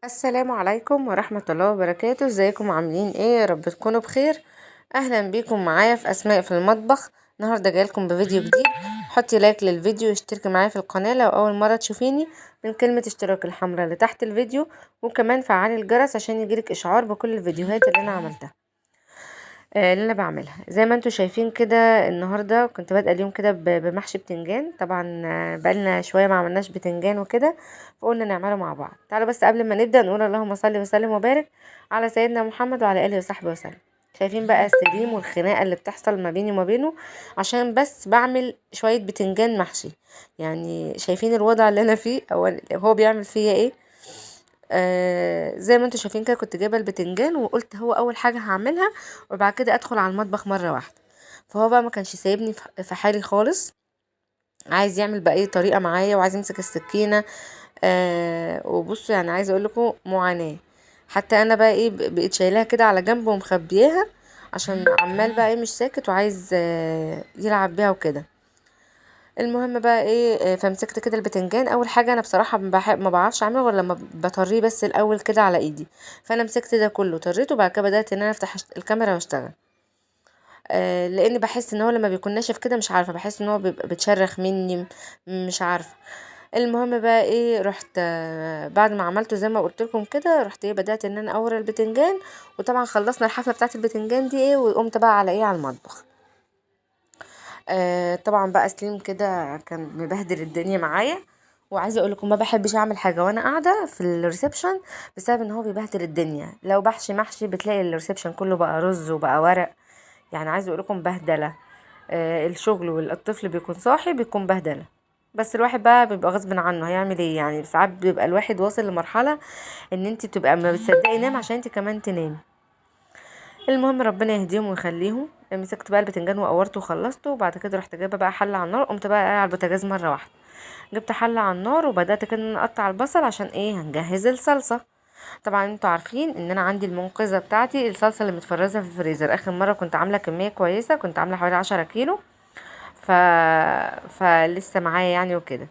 السلام عليكم ورحمة الله وبركاته. ازيكم عاملين ايه؟ يا رب تكونوا بخير. اهلا بيكم معايا في اسماء في المطبخ. النهارده جايلكم بفيديو جديد. حطي لايك للفيديو واشتركي معايا في القناة لو اول مرة تشوفيني من كلمة اشتراك الحمراء اللي تحت الفيديو، وكمان فعلي الجرس عشان يجيلك اشعار بكل الفيديوهات اللي انا عملتها اللي انا بعملها. زي ما انتوا شايفين كده النهارده كنت بادئه اليوم كده بمحشي بتنجان. طبعا بقالنا شويه ما عملناش بتنجان وكده، فقلنا نعمله مع بعض. تعالوا بس قبل ما نبدا نقول اللهم صل وسلم وبارك على سيدنا محمد وعلى اله وصحبه وسلم. شايفين بقى السليم والخناقه اللي بتحصل ما بيني وما بينه عشان بس بعمل شويه بتنجان محشي. يعني شايفين الوضع اللي انا فيه او هو بيعمل فيا ايه. زي ما انتوا شايفين كده كنت جايبه البتنجان وقلت هو اول حاجه هعملها وبعد كده ادخل على المطبخ مره واحده. فهو بقى ما كانش سايبني في حالي خالص، عايز يعمل باي طريقه معايا وعايز يمسك السكينه. وبصوا يعني عايزه اقول لكم معاناه. حتى انا بقى ايه بقيت شايلاها كده على جنب ومخبياها عشان عمال بقى ايه مش ساكت وعايز يلعب بيها وكده. المهم بقى ايه فمسكت كده البتنجان. اول حاجه انا بصراحه ما بعرفش اعمله غير لما بطريه بس الاول كده على ايدي. فانا مسكت ده كله طريته وبعد كده بدات ان انا افتح الكاميرا واشتغل. لاني بحس ان هو لما بيكون ناشف كده مش عارفه، بحس ان هو بيبقى بتشرخ مني مش عارفه. المهم بقى ايه رحت بعد ما عملته زي ما قلت لكم كده رحت ايه بدات ان انا اوري البتنجان. وطبعا خلصنا الحفله بتاعه البتنجان دي ايه وقمت بقى على ايه على المطبخ. طبعا بقى سليم كده كان مبهدل الدنيا معايا. وعايزه اقول لكم ما بحبش اعمل حاجه وانا قاعده في الريسبشن بسبب ان هو بيبهدل الدنيا. لو بحشي محشي بتلاقي الريسبشن كله بقى رز وبقى ورق. يعني عايزه اقول لكم بهدله. الشغل والطفل بيكون صاحي بيكون بهدله. بس الواحد بقى بيبقى غصب عنه هيعمل ايه، يعني ساعات بيبقى الواحد واصل لمرحله ان انت بتبقى ما بتصدقي ينام عشان انت كمان تنامي. المهم ربنا يهديهم ويخليهم. مسكت بقى البتنجان وقورته وخلصته وبعد كده رحت جايبه بقى حله على النار. قمت بقى على البوتاجاز مره واحده، جبت حله على النار وبدات كده ان أنا اقطع البصل عشان ايه هنجهز الصلصه. طبعا انتوا عارفين ان انا عندي المنقذه بتاعتي الصلصه اللي متفرزه في الفريزر. اخر مره كنت عامله كميه كويسه، كنت عامله حوالي 10 كيلو. ف... فلسه معايا يعني وكده.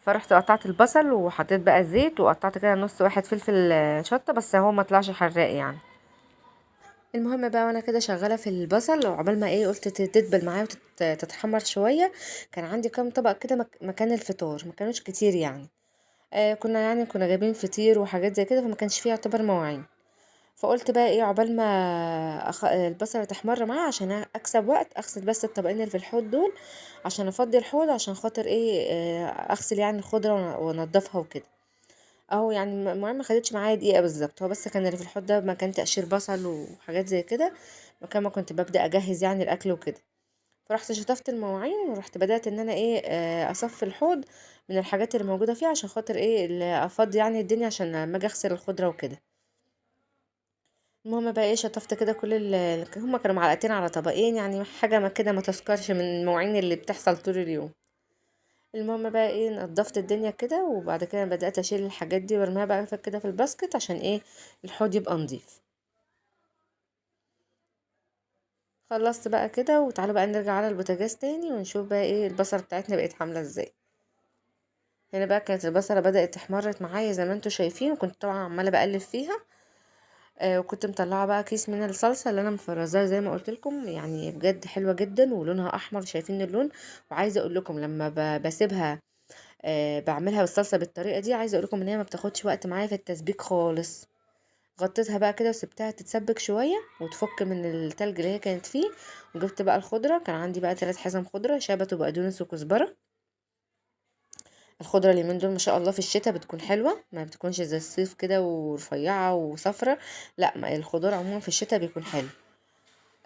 فرحت قطعت البصل وحطيت بقى زيت وقطعت كده نص واحد فلفل شطه بس هو ما طلعش حراق يعني. المهم بقى وانا كده شغاله في البصل وعقبال ما ايه قلت تدبل معايا وتتحمر شويه. كان عندي كام طبق كده مكان الفطار، ما كانوش كتير يعني. كنا جايبين فطير وحاجات زي كده فما كانش فيه يعتبر مواعين. فقلت بقى ايه عقبال ما البصله تحمر معايا عشان اكسب وقت اغسل بس الطبقين اللي في الحوض دول عشان افضي الحوض عشان خاطر ايه اغسل يعني الخضره وانضفها وكده. اهو يعني المهم ما خدتش معايا دقيقه بالظبط. هو بس كان اللي في الحوض ده مكان تقشير بصل وحاجات زي كده، مكان ما كنت ببدا اجهز يعني الاكل وكده. فرحت شطفت المواعين ورحت بدات ان انا ايه اصفي الحوض من الحاجات اللي موجوده فيه عشان خاطر ايه اللي افضي يعني الدنيا عشان لما اجي اغسل الخضره وكده. المهم بقى ايه شطفت كده كل هما كانوا معلقتين على طبقين، يعني حاجه ما كده ما تذكرش من المواعين اللي بتحصل طول اليوم. المهم بقى ايه نضفت الدنيا كده وبعد كده بدأت اشيل الحاجات دي وارميها بقى كده في الباسكت عشان ايه الحوض يبقى نظيف. خلصت بقى كده وتعالوا بقى نرجع على البوتاجاز تاني ونشوف بقى ايه البصلة بتاعتنا بقت عاملة ازاي. هنا بقى كانت البصلة بدأت تحمرت معايا زي ما انتوا شايفين، وكنت طبعا عمالة بقلب فيها. وكنت مطلعه بقى كيس من الصلصه اللي انا مفرزاها زي ما قلت لكم، يعني بجد حلوه جدا ولونها احمر شايفين اللون. وعايزه اقول لكم لما بسيبها بعملها بالصلصه بالطريقه دي، عايزه اقول لكم ان هي ما بتاخدش وقت معايا في التسبيك خالص. غطيتها بقى كده وسبتها تتسبك شويه وتفك من التلج اللي هي كانت فيه. وجبت بقى الخضره، كان عندي بقى 3 حزم خضره شبت وبقدونس وكزبره. الخضره اليومين دول ما شاء الله في الشتاء بتكون حلوه، ما بتكونش زي الصيف كده ورفيعه وصفرة. لا الخضار عموما في الشتاء بيكون حلو.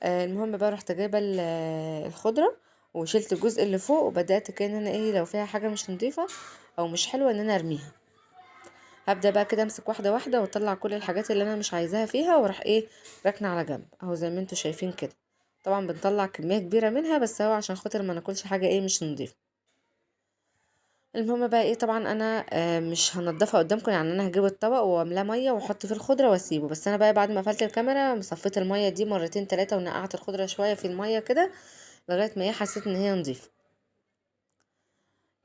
المهم بقى رحت جايبه الخضره وشلت الجزء اللي فوق وبدات كده ان انا ايه لو فيها حاجه مش نظيفه او مش حلوه ان انا ارميها. هبدا بقى كده امسك واحده واحده واطلع كل الحاجات اللي انا مش عايزاها فيها واروح ايه راكنه على جنب اهو زي ما انتوا شايفين كده. طبعا بنطلع كميه كبيره منها بس هو عشان خاطر ما ناكلش حاجه ايه مش نظيفه. المهم بقى ايه طبعا انا مش هنضفها قدامكم، يعني انا هجيب الطبق واملاه ميه واحط فيه الخضره واسيبه. بس انا بقى بعد ما قفلت الكاميرا صفيت الميه دي مرتين 3 ونقعت الخضره شويه في الميه كده لغايه ما ايه حسيت ان هي نظيفه.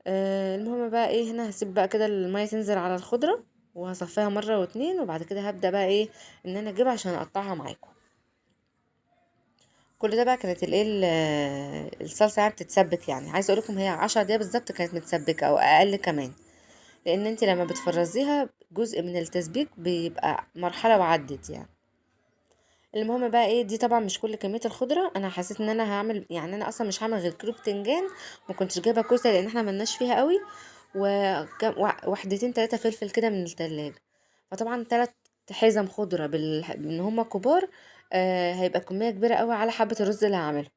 المهم بقى ايه هنا هسيب بقى كده الميه تنزل على الخضره وهصفيها مره واتنين، وبعد كده هبدا بقى ايه ان انا اجيبها عشان اقطعها معاكم. كل ده بقى كانت الايه الصلصه يعني بتتسبك، يعني عايزه اقول لكم هي 10 دقايق بالظبط كانت متسبكه او اقل كمان، لان انت لما بتفرزيها جزء من التسبيك بيبقى مرحله وعدت يعني. المهم بقى ايه، دي طبعا مش كل كميه الخضره، انا حسيت ان انا هعمل يعني انا اصلا مش هعمل غير كيلو بتنجان، ما كنتش جايبه كوسه لان احنا ملناش فيها قوي، ووحدتين 3 فلفل كده من التلاجة. فطبعا 3 حزم خضره ان هما كبار، هيبقى كميه كبيره قوي على حبه الرز اللي هعمله.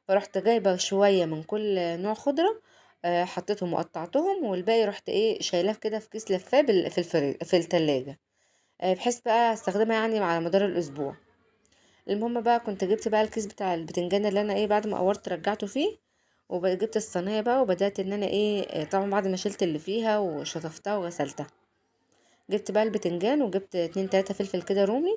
فرحت جايبه شويه من كل نوع خضره، حطيتهم وقطعتهم، والباقي رحت ايه شايلاه كده في كيس لفاه في التلاجة، بحيث بقى استخدمها يعني على مدار الاسبوع. المهم بقى كنت جبت بقى الكيس بتاع البتنجان اللي انا ايه بعد ما قورت رجعته فيه، وجبت الصينيه بقى وبدات ان انا ايه، طبعا بعد ما شلت اللي فيها وشطفتها وغسلتها، جبت بقى البتنجان وجبت 2 3 فلفل كده رومي،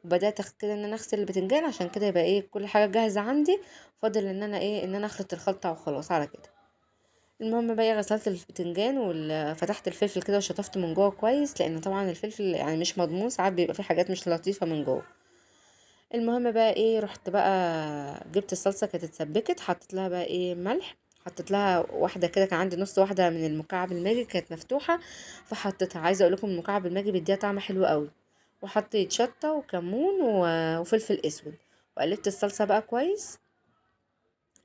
وبدات كده ان انا اغسل البتنجان عشان كده يبقى ايه كل حاجه جاهزه عندي، فاضل ان انا ايه ان انا اخلط الخلطه وخلاص على كده. المهم بقى غسلت البتنجان وفتحت الفلفل كده وشطفت من جوه كويس، لان طبعا الفلفل يعني مش مضمون، ساعات بيبقى فيه حاجات مش لطيفه من جوه. المهم بقى ايه رحت بقى جبت الصلصه كانت اتسبكت، حطيت لها بقى ايه ملح، حطيت لها واحده كده، كان عندي نص واحده من المكعب الماجي كانت مفتوحه، فحطيتها. عايزه اقول لكم المكعب الماجي بيديها طعم حلو قوي. وحطيت شطه وكمون وفلفل اسود، وقلبت الصلصه بقى كويس.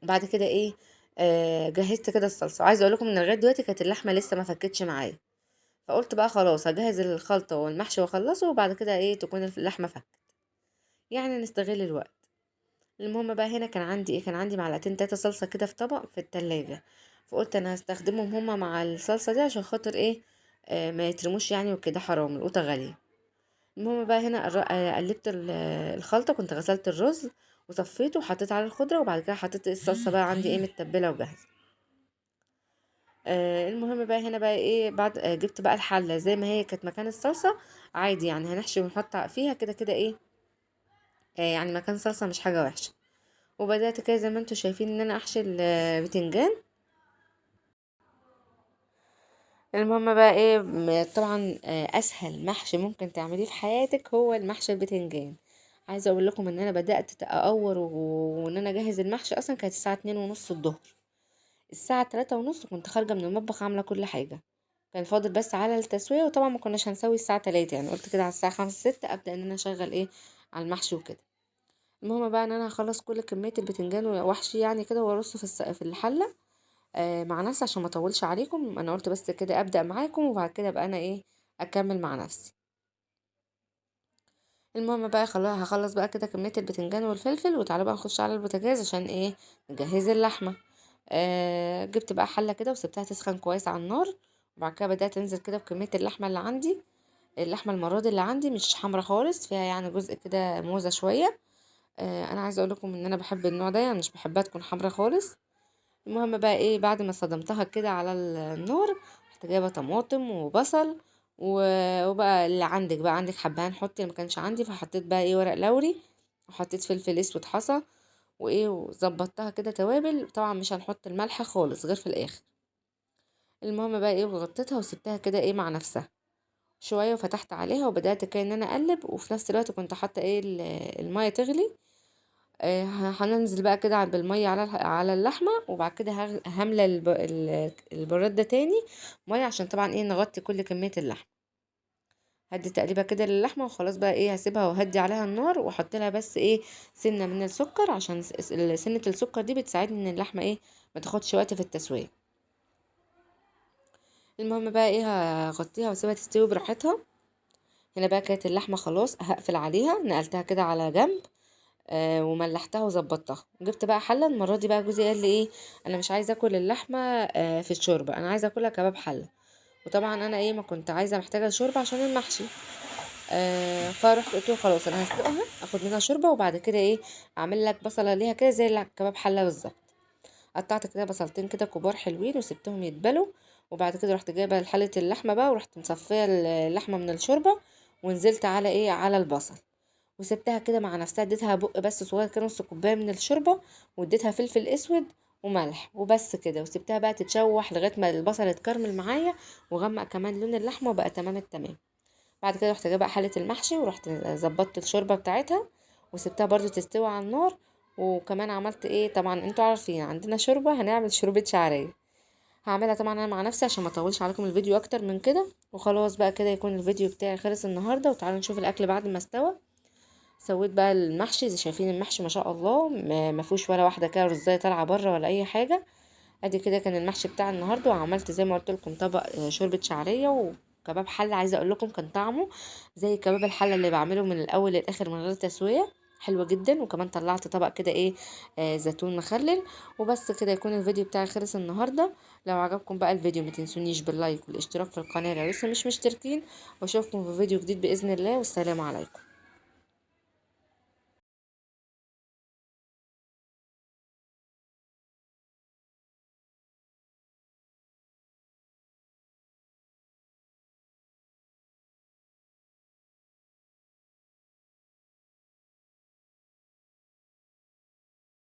وبعد كده ايه جهزت كده الصلصه، وعايزه اقول لكم ان لغايه دلوقتي كانت اللحمه لسه ما فكتش معايا، فقلت بقى خلاص هجهز الخلطه والمحشي واخلصه، وبعد كده ايه تكون اللحمه فكت، يعني نستغل الوقت. المهم بقى هنا كان عندي ايه، كان عندي معلقتين 3 صلصة كده في طبق في التلاجة، فقلت انا هستخدمهم هما مع الصلصة دي عشان خاطر ايه ما يترموش يعني وكده، حرام القوطة غالية. المهم بقى هنا قلبت الخلطة، كنت غسلت الرز وصفيته وحطيت عليه الخضرة، وبعد كده حطيت الصلصة بقى عندي ايه متبلة وجاهزة. المهم بقى هنا بقى ايه بعد جبت بقى الحلة زي ما هي كانت مكان الصلصة عادي، يعني هنحشي ونحط فيها كده كده ايه، يعني مكان صلصة مش حاجة وحشة. وبدأت كده زي ما انتوا شايفين ان انا احشي البتنجان. المهم بقى ايه طبعا اسهل محشي ممكن تعمليه في حياتك هو المحشي البتنجان. عايزه اقول لكم ان انا بدأت اقور وان انا اجهز المحشي اصلا كانت الساعه 2:30 الظهر، الساعه 3:30 كنت خارجه من المطبخ عامله كل حاجه، كان فاضل بس على التسويه، وطبعا ما كناش هنسوي الساعه 3، يعني قلت كده على الساعه 5 6 ابدأ ان انا اشغل ايه على المحشي وكده. المهم بقى ان انا هخلص كل كميه البتنجان واحشي يعني كده وارصه في الحله مع نفسي عشان ما اطولش عليكم، انا قلت بس كده ابدا معاكم وبعد كده بقى انا ايه اكمل مع نفسي. المهم بقى هخلص بقى كده كميه البتنجان والفلفل، وتعالوا بقى نخش على البوتاجاز عشان ايه نجهز اللحمه. جبت بقى حله كده وسبتها تسخن كويس على النار، وبعد كده بدات انزل كده بكميه اللحمه اللي عندي. اللحمه المره دي اللي عندي مش حمرا خالص، فيها يعني جزء كده موزه شويه. انا عايزه اقول لكم ان انا بحب النوع ده، يعني مش بحبها تكون حمرا خالص. المهم بقى ايه بعد ما صدمتها كده على النار، رحت جايبه طماطم وبصل وبقى اللي عندك بقى، عندك حبهان حطي، اللي ما كانش عندي فحطيت بقى ايه ورق لوري، وحطيت فلفل اسود حصى، وايه وظبطتها كده توابل، طبعا مش هنحط الملح خالص غير في الاخر. المهم بقى ايه وغطيتها وسبتها كده ايه مع نفسها شويه، وفتحت عليها وبدات كده ان انا اقلب، وفي نفس الوقت كنت حاطه ايه الميه تغلي. هننزل بقى كده بالميه على اللحمه، وبعد كده هملى البراد ده تاني ميه، عشان طبعا ايه نغطي كل كميه اللحمه. هدي تقريبا كده للحمه وخلاص بقى ايه هسيبها وهدي عليها النار، واحط لها بس ايه سنه من السكر، عشان سنه السكر دي بتساعدني ان اللحمه ايه ما تاخدش وقت في التسويه. المهم بقى ايه هغطيها واسيبها تستوي براحتها. هنا بقى كانت اللحمه خلاص هقفل عليها، نقلتها كده على جنب. وملحتها وظبطتها، جبت بقى حله. المره دي بقى جوزي قال لي ايه انا مش عايزه اكل اللحمه في الشوربه، انا عايزه اكلها كباب حله. وطبعا انا ايه ما كنت عايزه محتاجه شوربه عشان المحشي. فرحت قلت له خلاص انا هسلقها اخد منها شوربه، وبعد كده ايه اعمل لك بصله ليها كده زي كباب حله بالظبط. قطعت كده بصلتين كده كبار حلوين وسبتهم يتبلوا، وبعد كده رحت جايبه حله اللحمه بقى، ورحت مصفيه اللحمه من الشوربه، ونزلت على ايه على البصل، وسبتها كده مع نفسها، اديتها بق بس صغير كده نص كوبايه من الشوربه، واديتها فلفل اسود وملح وبس كده، وسبتها بقى تتشوح لغايه ما البصل اتكرمل معايا وغمق كمان لون اللحمه وبقى تمام التمام. بعد كده رحت جايبه حله المحشي ورحت ظبطت الشوربه بتاعتها وسبتها برضو تستوي على النار. وكمان عملت ايه، طبعا انتوا عارفين عندنا شوربه، هنعمل شوربه شعريه. هعملها طبعا انا مع نفسي عشان ما اطولش عليكم الفيديو اكتر من كده. وخلاص بقى كده يكون الفيديو بتاعي خلص النهارده. وتعالوا نشوف الاكل بعد ما استوى. سويت بقى المحشي، زي شايفين المحشي ما شاء الله ما فيهوش ولا واحده كده رزايه طالعه بره ولا اي حاجه. ادي كده كان المحشي بتاع النهارده. وعملت زي ما قلت لكم طبق شوربه شعريه وكباب حله. عايزه اقول لكم كان طعمه زي كباب الحله اللي بعمله من الاول للاخر من غير تسويه، حلوه جدا. وكمان طلعت طبق كده ايه زيتون مخلل. وبس كده يكون الفيديو بتاعي خلص النهارده. لو عجبكم بقى الفيديو ما تنسونيش باللايك والاشتراك في القناه لو لسه مش مشتركين. واشوفكم في فيديو جديد باذن الله، والسلام عليكم.